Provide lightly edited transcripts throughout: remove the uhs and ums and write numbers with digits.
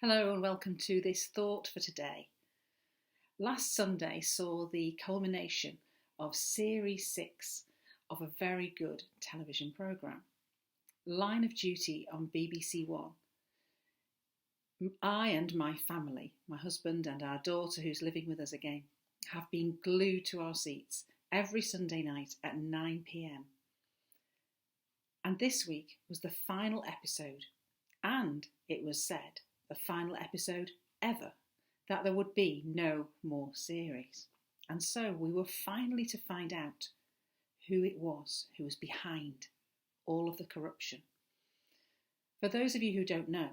Hello and welcome to this thought for today. Last Sunday saw the culmination of Series 6 of a very good television programme, Line of Duty on BBC One. I and my family, my husband and our daughter who's living with us again, have been glued to our seats every Sunday night at 9 p.m. And this week was the final episode, and it was said, the final episode ever, that there would be no more series. And so we were finally to find out who it was who was behind all of the corruption. For those of you who don't know,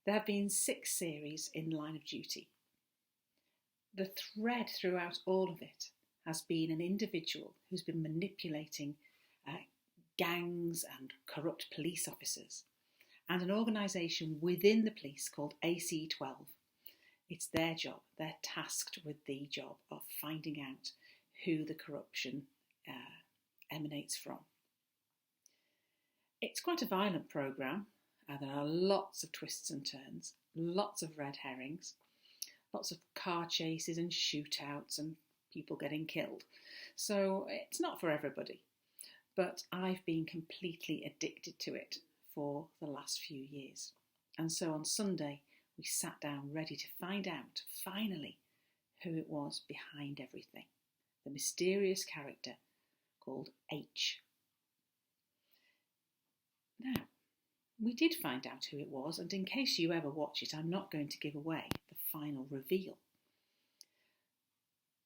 there have been 6 series in Line of Duty. The thread throughout all of it has been an individual who's been manipulating gangs and corrupt police officers, and an organisation within the police called AC12. It's their job, they're tasked with the job of finding out who the corruption emanates from. It's quite a violent programme, there are lots of twists and turns, lots of red herrings, lots of car chases and shootouts and people getting killed. So it's not for everybody, but I've been completely addicted to it for the last few years. And so on Sunday, we sat down ready to find out, finally, who it was behind everything. The mysterious character called H. Now, we did find out who it was, and in case you ever watch it, I'm not going to give away the final reveal.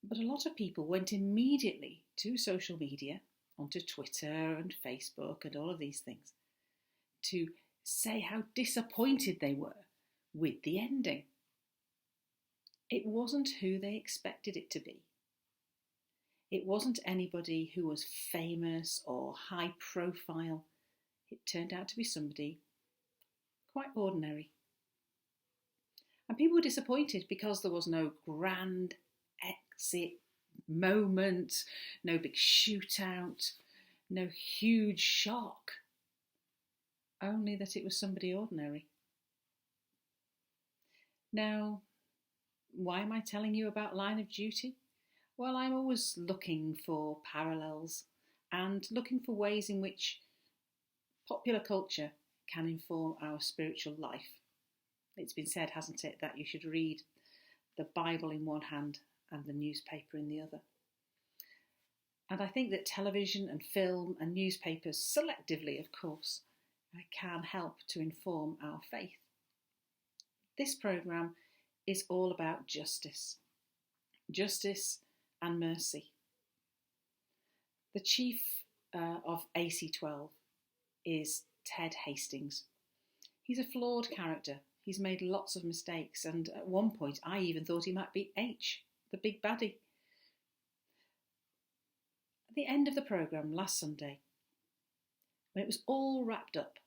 But a lot of people went immediately to social media, onto Twitter and Facebook and all of these things, to say how disappointed they were with the ending. It wasn't who they expected it to be. It wasn't anybody who was famous or high profile. It turned out to be somebody quite ordinary. And people were disappointed because there was no grand exit moment, no big shootout, no huge shock. Only that it was somebody ordinary. Now, why am I telling you about Line of Duty? Well, I'm always looking for parallels and looking for ways in which popular culture can inform our spiritual life. It's been said, hasn't it, that you should read the Bible in one hand and the newspaper in the other. And I think that television and film and newspapers, selectively of course, can help to inform our faith. This programme is all about justice and mercy. The chief of AC12 is Ted Hastings. He's a flawed character. He's made lots of mistakes, and at one point I even thought he might be H, the big baddie. At the end of the programme last Sunday, when it was all wrapped up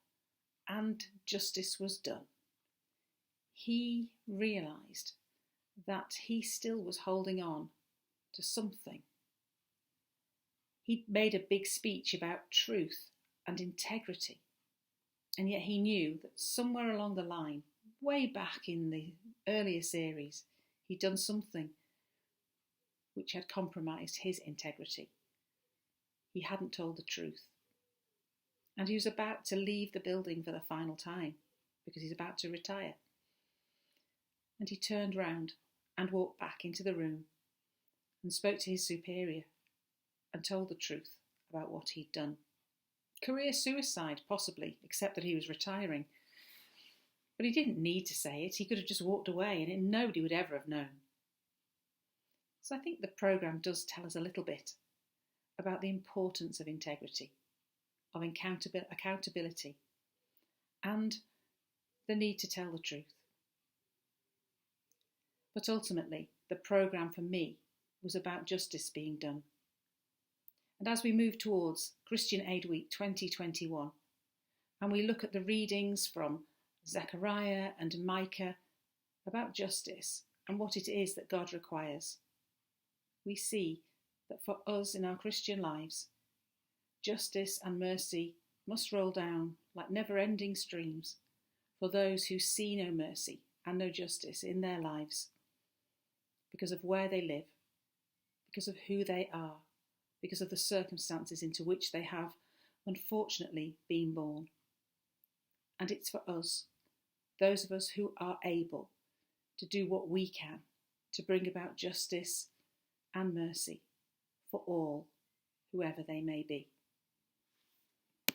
and justice was done, he realised that he still was holding on to something. He'd made a big speech about truth and integrity, and yet he knew that somewhere along the line, way back in the earlier series, he'd done something which had compromised his integrity. He hadn't told the truth. And he was about to leave the building for the final time because he's about to retire. And he turned round and walked back into the room and spoke to his superior and told the truth about what he'd done. Career suicide, possibly, except that he was retiring. But he didn't need to say it. He could have just walked away and nobody would ever have known. So I think the programme does tell us a little bit about the importance of integrity, of accountability, and the need to tell the truth. But ultimately, the programme for me was about justice being done. And as we move towards Christian Aid Week 2021, and we look at the readings from Zechariah and Micah about justice and what it is that God requires, we see that for us in our Christian lives, justice and mercy must roll down like never-ending streams for those who see no mercy and no justice in their lives because of where they live, because of who they are, because of the circumstances into which they have unfortunately been born. And it's for us, those of us who are able, to do what we can to bring about justice and mercy for all, whoever they may be.